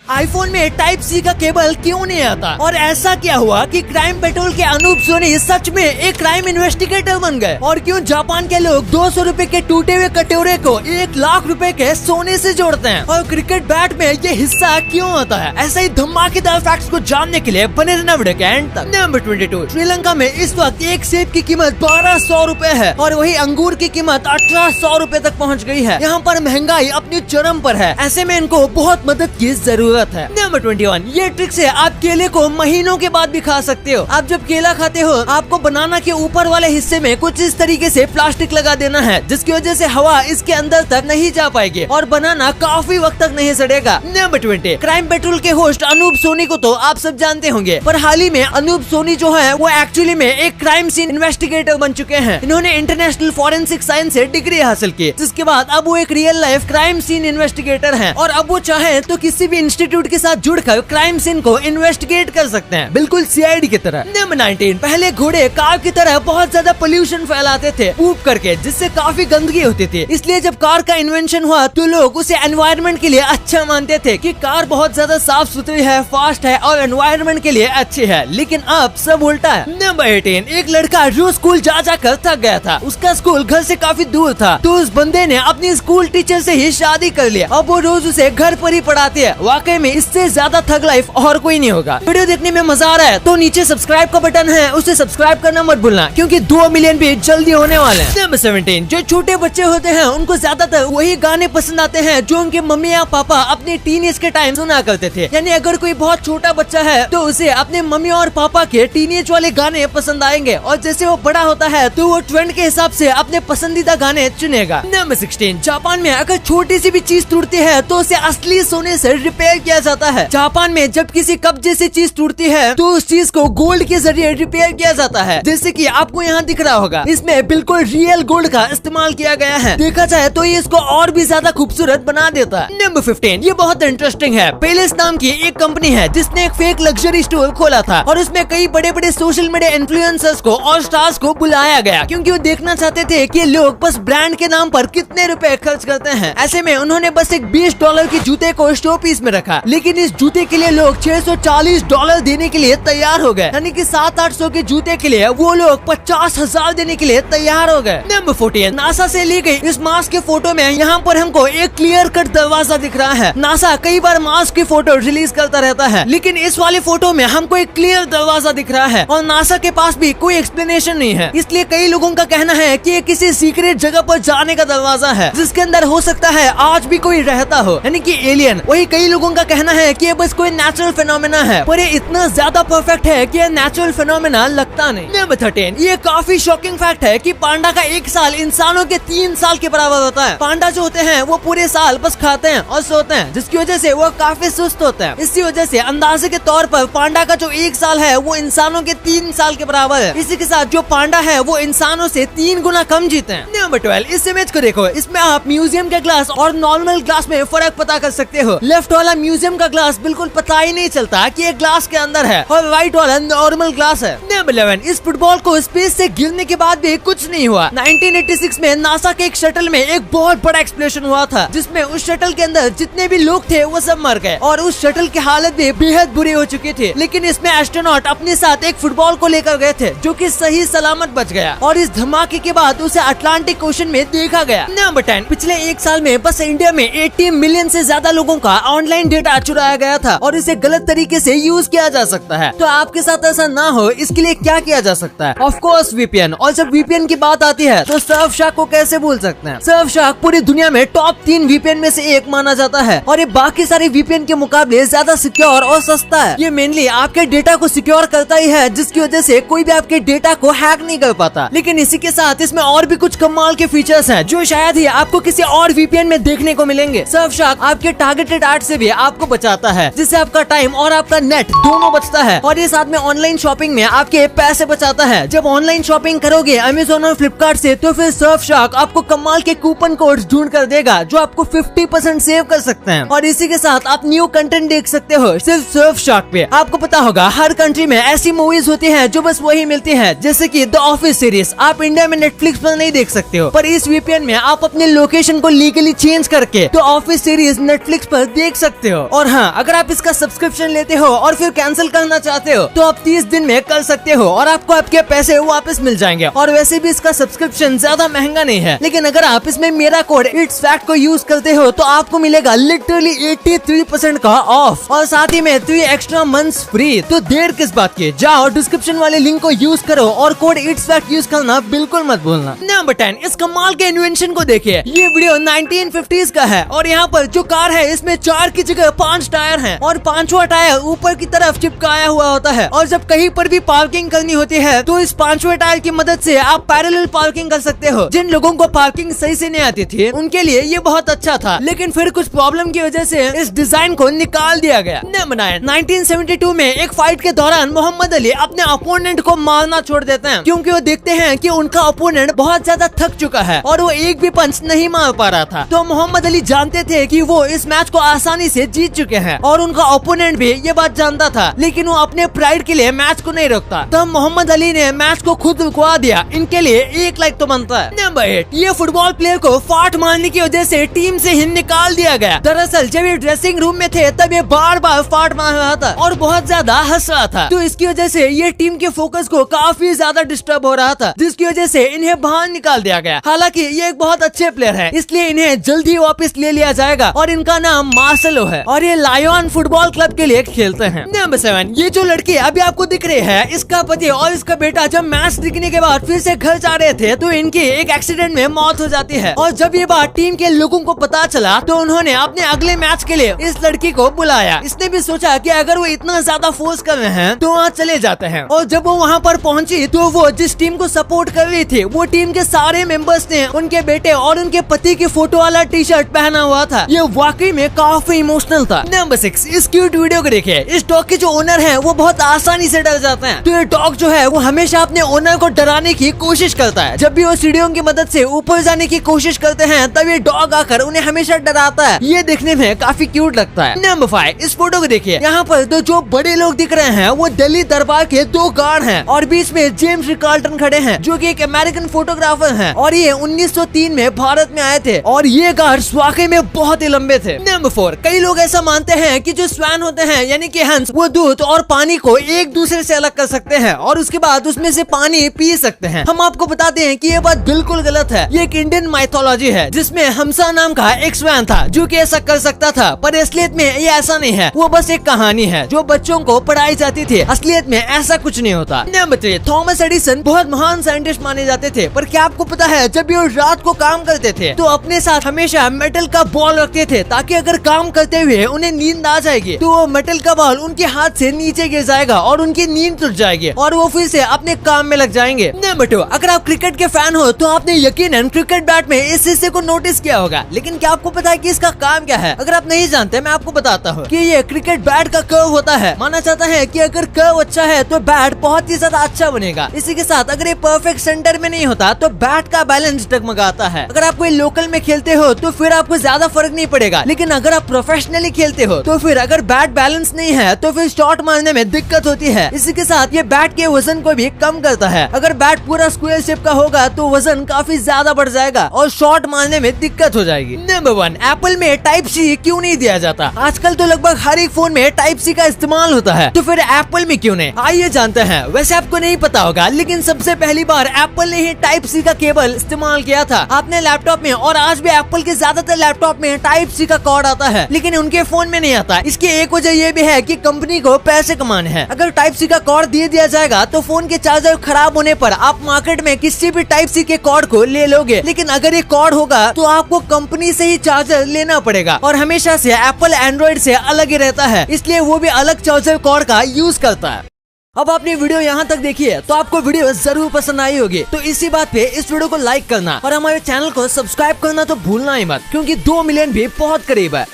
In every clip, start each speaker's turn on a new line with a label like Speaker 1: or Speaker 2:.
Speaker 1: IPhone में type सी का cable क्यों नहीं आता? और ऐसा क्या हुआ कि क्राइम पेट्रोल के अनूप सोनी सच में एक क्राइम इन्वेस्टिगेटर बन गए? और क्यों जापान के लोग 200 रुपए के टूटे हुए कटोरे को 1 लाख रुपए के सोने से जोड़ते हैं? और क्रिकेट बैट में ये हिस्सा क्यों होता है? ऐसा ही धमाकेदार फैक्ट्स को जानने के लिए बने रहना वीडियो के एंड तक। नंबर 22, श्रीलंका में इस वक्त एक सेब की कीमत 1200 रुपए है और वही अंगूर की कीमत 1800 रुपए तक पहुँच गई है। यहाँ पर महंगाई अपनी चरम पर है, ऐसे में इनको बहुत मदद की जरूरत है। नंबर 21, ये ट्रिक से आप केले को महीनों के बाद भी खा सकते हो। आप जब केला खाते हो, आपको बनाना के ऊपर वाले हिस्से में कुछ इस तरीके से प्लास्टिक लगा देना है, जिसकी वजह से हवा इसके अंदर तक नहीं जा पाएगी और बनाना काफी वक्त तक नहीं सड़ेगा। नंबर 20, क्राइम पेट्रोल के होस्ट अनूप सोनी को तो आप सब जानते होंगे, पर हाल ही में अनूप सोनी जो है वो एक्चुअली में एक क्राइम सीन इन्वेस्टिगेटर बन चुके हैं। इन्होंने इंटरनेशनल फॉरेंसिक साइंस से डिग्री हासिल की, जिसके बाद अब वो एक real life crime scene investigator हैं और अब वो चाहे तो किसी भी इंस्टीट्यूट के साथ जुड़कर क्राइम सीन को इन्वेस्टिगेट कर सकते हैं, बिल्कुल सीआईडी की तरह। नंबर 19, पहले घोड़े कार की तरह बहुत ज्यादा पोल्यूशन फैलाते थे पूप करके, जिससे काफी गंदगी होती थी। इसलिए जब कार का इन्वेंशन हुआ तो लोग उसे एनवायरनमेंट के लिए अच्छा मानते थे कि कार बहुत ज्यादा साफ सुथरी है, फास्ट है और एनवायरनमेंट के लिए अच्छी है। लेकिन अब सब उल्टा है। नंबर 18, एक लड़का रोज स्कूल जा जाकर थक गया था। उसका स्कूल घर से काफी दूर था, तो उस बंदे ने अपनी स्कूल टीचर से ही शादी कर लिया। अब वो रोज उसे घर पर ही पढ़ाती है। वाकई में इससे ज्यादा थग लाइफ और कोई नहीं होगा। वीडियो देखने में मजा आ रहा है तो नीचे सब्सक्राइब का बटन है, उसे सब्सक्राइब करना मत भूलना, क्योंकि 2 मिलियन भी जल्दी होने वाले हैं। नंबर 17, जो छोटे बच्चे होते हैं उनको ज्यादातर वही गाने पसंद आते हैं जो उनके मम्मी या पापा अपने टीनेज के टाइम सुना करते थे। यानी अगर कोई बहुत छोटा बच्चा है तो उसे अपने मम्मी और पापा के टीनेज वाले गाने पसंद आएंगे, और जैसे वो बड़ा होता है तो वो ट्रेंड के हिसाब से अपने पसंदीदा गाने चुनेगा। नंबर 16, जापान में अगर छोटी सी भी चीज टूटती है तो उसे असली सोने से रिपेयर किया जाता है। जापान में जब किसी कप जैसी चीज टूटती है तो उस चीज को गोल्ड के जरिए रिपेयर किया जाता है, जैसे कि आपको यहाँ दिख रहा होगा। इसमें बिल्कुल रियल गोल्ड का इस्तेमाल किया गया है। देखा जाए तो ये इसको और भी ज्यादा खूबसूरत बना देता है। नंबर 15, ये बहुत इंटरेस्टिंग है। पेलेस नाम की एक कंपनी है जिसने एक फेक लग्जरी स्टोर खोला था और उसमें कई बड़े बड़े सोशल मीडिया इन्फ्लुएंसर्स को और स्टार्स को बुलाया गया, क्योंकि वो देखना चाहते थे कि लोग बस ब्रांड के नाम पर कितने रुपए खर्च करते हैं। ऐसे में उन्होंने बस एक $20 की जूते को शो पीस में रखा, लेकिन इस जूते के लिए लोग $640 देने के लिए तैयार हो गए। यानी कि 700-800 के जूते के लिए वो लोग 50,000 देने के लिए तैयार हो गए। नंबर 14, नासा से ली गई इस मार्स के फोटो में यहाँ पर हमको एक क्लियर कट दरवाजा दिख रहा है। नासा कई बार मार्स की फोटो रिलीज करता रहता है, लेकिन इस वाली फोटो में हमको एक क्लियर दरवाजा दिख रहा है और नासा के पास भी कोई एक्सप्लेनेशन नहीं है। इसलिए कई लोगों का कहना है कि ये किसी सीक्रेट जगह पर जाने का दरवाजा है, जिसके अंदर हो सकता है आज भी कोई रहता हो, यानी कि एलियन। वही कई लोगों का कहना है कि ये बस कोई नेचुरल फिनोमेना है, पर ये इतना ज्यादा परफेक्ट है कि ये नेचुरल फिनोमेना लगता नहीं। नंबर 13, ये काफी शॉकिंग फैक्ट है कि पांडा का 1 साल इंसानों के 3 साल के बराबर होता है। पांडा जो होते हैं वो पूरे साल बस खाते हैं और सोते हैं, जिसकी वजह से वो काफी सुस्त होते हैं। इसी वजह से अंदाजे के तौर पर पांडा का जो 1 साल है वो इंसानों के 3 साल के बराबर है। इसी के साथ जो पांडा है वो इंसानों से 3 गुना कम जीते हैं। नंबर 12, इस इमेज को देखो। इसमें आप म्यूजियम के ग्लास और नॉर्मल ग्लास में फर्क पता कर सकते हो। लेफ्ट वाला म्यूजियम का ग्लास बिल्कुल पता ही नहीं चलता कि ये ग्लास के अंदर है, और राइट वाला नॉर्मल ग्लास है। नंबर 11, इस फुटबॉल को स्पेस से गिरने के बाद भी कुछ नहीं हुआ। 1986 में नासा के एक शटल में एक बहुत बड़ा एक्सप्लोजन हुआ था, जिसमें उस शटल के अंदर जितने भी लोग थे वो सब मर गए और उस शटल की हालत भी बेहद बुरी हो चुकी थी। लेकिन इसमें एस्ट्रोनॉट अपने साथ एक फुटबॉल को लेकर गए थे, जो कि सही सलामत बच गया और इस धमाके के बाद उसे अटलांटिक ओशन में देखा गया। नंबर 10, पिछले 1 साल में बस इंडिया में 80 मिलियन से ज्यादा लोगों का ऑनलाइन डेटा चुराया गया था और इसे गलत तरीके से यूज किया जा सकता है। तो आपके साथ ऐसा ना हो इसके लिए क्या किया जा सकता है? Of course VPN. और जब वीपीएन की बात आती है तो सर्फशार्क को कैसे भूल सकते हैं? सर्फशार्क पूरी दुनिया में टॉप 3 वीपीएन में से एक माना जाता है और ये बाकी सारे वीपीएन के मुकाबले ज्यादा सिक्योर और सस्ता है। ये मेनली आपके डेटा को सिक्योर करता ही है, जिसकी वजह से कोई भी आपके डेटा को हैक नहीं कर पाता। लेकिन इसी के साथ इसमें और भी कुछ कमाल के फीचर्स हैं जो शायद ही आपको किसी और वीपीएन में देखने को मिलेंगे। सर्फशार्क आपके टारगेटेड एड से भी आपको बचाता है, जिससे आपका टाइम और आपका नेट दोनों बचता है। और ये साथ में ऑनलाइन शॉपिंग में आपके पैसे बचाता है। जब ऑनलाइन शॉपिंग करोगे अमेज़न और फ्लिपकार्ट से, तो फिर सर्फशार्क आपको कमाल के कूपन कोड ढूंढ कर देगा जो आपको 50% सेव कर सकते हैं। और इसी के साथ आप न्यू कंटेंट देख सकते हो सिर्फ सर्फशार्क पे। आपको पता होगा हर कंट्री में ऐसी मूवीज होती हैं जो बस वही मिलती हैं, जैसे कि द ऑफिस सीरीज आप इंडिया में नेटफ्लिक्स पर नहीं देख सकते हो, पर इस वीपीएन में आप अपने लोकेशन को लीगली चेंज करके द ऑफिस सीरीज नेटफ्लिक्स पर देख सकते हो। हो। और हाँ, अगर आप इसका सब्सक्रिप्शन लेते हो और फिर कैंसिल करना चाहते हो तो आप 30 दिन में कर सकते हो और आपको आपके पैसे वापस मिल जाएंगे। और वैसे भी इसका सब्सक्रिप्शन ज्यादा महंगा नहीं है, लेकिन अगर आप इसमें मेरा कोड इट्स फैक्ट को यूज करते हो तो आपको मिलेगा लिटरली 83% का ऑफ और साथ ही में 3 एक्स्ट्रा मंथ्स फ्री। तो देर किस बात की, जाओ डिस्क्रिप्शन वाले लिंक को यूज करो और कोड इट्स फैक्ट यूज करना बिल्कुल मत भूलना। नंबर 10, इस कमाल के इन्वेंशन को देखिए। ये वीडियो 1950s का है और यहाँ पर जो कार है इसमें 4 की जगह 5 टायर हैं और 5वां टायर ऊपर की तरफ चिपकाया हुआ होता है। और जब कहीं पर भी पार्किंग करनी होती है तो इस 5वें टायर की मदद से आप पैरेलल पार्किंग कर सकते हो। जिन लोगों को पार्किंग सही से नहीं आती थी उनके लिए ये बहुत अच्छा था, लेकिन फिर कुछ प्रॉब्लम की वजह से इस डिजाइन को निकाल दिया गया। नंबर 9, 1972 में एक फाइट के दौरान मोहम्मद अली अपने अपोनेंट को मारना छोड़ देते हैं क्योंकि वो देखते हैं कि उनका अपोनेंट बहुत ज्यादा थक चुका है और वो एक भी पंच नहीं मार पा रहा था। तो मोहम्मद अली जानते थे कि वो इस मैच को आसानी से जीत चुके हैं और उनका ओपोनेंट भी ये बात जानता था, लेकिन वो अपने प्राइड के लिए मैच को नहीं रोकता। तब मोहम्मद अली ने मैच को खुद रुकवा दिया। इनके लिए 1 लाइक तो बनता है। नंबर 8, ये फुटबॉल प्लेयर को फाट मारने की वजह से टीम से ही निकाल दिया गया। दरअसल जब ये ड्रेसिंग रूम में थे तब ये बार बार फाट मार रहा था और बहुत ज्यादा हंस रहा था, तो इसकी वजह से ये टीम के फोकस को काफी ज्यादा डिस्टर्ब हो रहा था, जिसकी वजह से इन्हें बाहर निकाल दिया गया। हालांकि ये एक बहुत अच्छे प्लेयर है, इसलिए इन्हें जल्दी वापस ले लिया जाएगा और इनका नाम मार्सेलो है और ये लायन फुटबॉल क्लब के लिए खेलते हैं। नंबर 7, ये जो लड़की अभी आपको दिख रही है, इसका पति और इसका बेटा जब मैच दिखने के बाद फिर से घर जा रहे थे तो इनकी एक एक्सीडेंट में मौत हो जाती है। और जब ये बात टीम के लोगों को पता चला तो उन्होंने अपने अगले मैच के लिए इस लड़की को बुलाया। इसने भी सोचा कि अगर वो इतना ज्यादा फोर्स कर रहे हैं तो वहाँ चले जाते हैं। और जब वो वहाँ पर पहुंची तो वो जिस टीम को सपोर्ट कर रही थी वो टीम के सारे मेंबर्स ने उनके बेटे और उनके पति की फोटो वाला टी शर्ट पहना हुआ था। ये वाकई में काफी इमोशनल था। नंबर 6, इस क्यूट वीडियो को देखिए। इस डॉग के जो ओनर है वो बहुत आसानी से डर जाते हैं, तो ये डॉग जो है वो हमेशा अपने ओनर को डराने की कोशिश करता है। जब भी वो सीढ़ियों की मदद से ऊपर जाने की कोशिश करते हैं तब ये डॉग आकर उन्हें हमेशा डराता है। ये देखने में काफी क्यूट लगता है। नंबर 5, इस फोटो को देखिए। यहाँ पर तो जो बड़े लोग दिख रहे हैं वो दिल्ली दरबार के 2 गार्ड हैं और बीच में जेम्स रिकार्टन खड़े हैं जो कि एक अमेरिकन फोटोग्राफर हैं और ये 1903 में भारत में आए थे और ये गार्ड्स वाकई में बहुत ही लंबे थे। नंबर 4, कई लोग ऐसा मानते हैं कि जो स्वैन होते हैं यानी कि हंस, वो दूध और पानी को एक दूसरे से अलग कर सकते हैं और उसके बाद उसमें से पानी पी सकते हैं। हम आपको बताते हैं कि ये बात बिल्कुल गलत है। ये एक इंडियन माइथोलॉजी है जिसमें हमसा नाम का एक स्वैन था जो कि ऐसा कर सकता था, पर असलियत में ये ऐसा नहीं है। वो बस एक कहानी है जो बच्चों को पढ़ाई जाती थी। असलियत में ऐसा कुछ नहीं होता। नंबर 3, थॉमस एडिसन बहुत महान साइंटिस्ट माने जाते थे, पर क्या आपको पता है जब ये रात को काम करते थे तो अपने साथ हमेशा मेटल का बॉल रखते थे ताकि अगर काम करते हुए उन्हें नींद आ जाएगी तो वो मेटल का बॉल उनके हाथ से नीचे गिर जाएगा और उनकी नींद टूट जाएगी और वो फिर से अपने काम में लग जाएंगे। नंबर 2, अगर आप क्रिकेट के फैन हो तो आपने यकीनन क्रिकेट बैट में इस हिस्से को नोटिस किया होगा, लेकिन क्या आपको पता है कि इसका काम क्या है? अगर आप नहीं जानते मैं आपको बताता हूँ कि ये क्रिकेट बैट का कर्व होता है। माना जाता है कि अगर कर्व अच्छा है तो बैट बहुत ही ज्यादा अच्छा बनेगा। इसी के साथ अगर ये परफेक्ट सेंटर में नहीं होता तो बैट का बैलेंस डगमगाता है। अगर आप कोई लोकल में खेलते हो तो फिर आपको ज्यादा फर्क नहीं पड़ेगा, लेकिन अगर आप प्रोफेशनली खेलते हो तो फिर अगर बैट बैलेंस नहीं है तो फिर शॉट मारने में दिक्कत होती है। इसी के साथ ये बैट के वजन को भी कम करता है। अगर बैट पूरा स्क्वायर शेप का होगा तो वजन काफी ज्यादा बढ़ जाएगा और शॉट मारने में दिक्कत हो जाएगी। नंबर 1, एप्पल में टाइप सी क्यों नहीं दिया जाता? आजकल तो लगभग हर एक फोन में टाइप सी का इस्तेमाल होता है, तो फिर एप्पल में क्यों नहीं? आइए जानते हैं। वैसे आपको नहीं पता होगा, लेकिन सबसे पहली बार एप्पल ने ही टाइप सी का केबल इस्तेमाल किया था अपने लैपटॉप में और आज भी एप्पल के ज्यादातर लैपटॉप में टाइप सी का कॉर्ड आता है, लेकिन उनके फोन में नहीं आता। इसकी एक वजह ये भी है कि कंपनी को पैसे कमाने हैं। अगर टाइप सी का कॉर्ड दे दिया जाएगा तो फोन के चार्जर खराब होने पर आप मार्केट में किसी भी टाइप सी के कॉर्ड को ले लोगे, लेकिन अगर ये कॉर्ड होगा तो आपको कंपनी से ही चार्जर लेना पड़ेगा और हमेशा से एप्पल एंड्रॉइड से अलग ही रहता है, इसलिए वो भी अलग चार्जर कॉर्ड का यूज करता है। अब आपने वीडियो यहाँ तक देखी है तो आपको वीडियो जरूर पसंद आई होगी, तो इसी बात पे इस वीडियो को लाइक करना और हमारे चैनल को सब्सक्राइब करना तो भूलना ही मत, क्योंकि 2 मिलियन भी बहुत करीब है।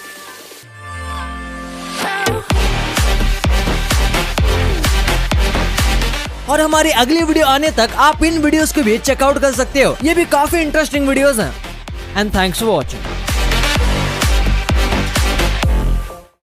Speaker 1: और हमारी अगली वीडियो आने तक आप इन वीडियोस को भी चेकआउट कर सकते हो। ये भी काफी इंटरेस्टिंग वीडियोस हैं। And thanks for watching.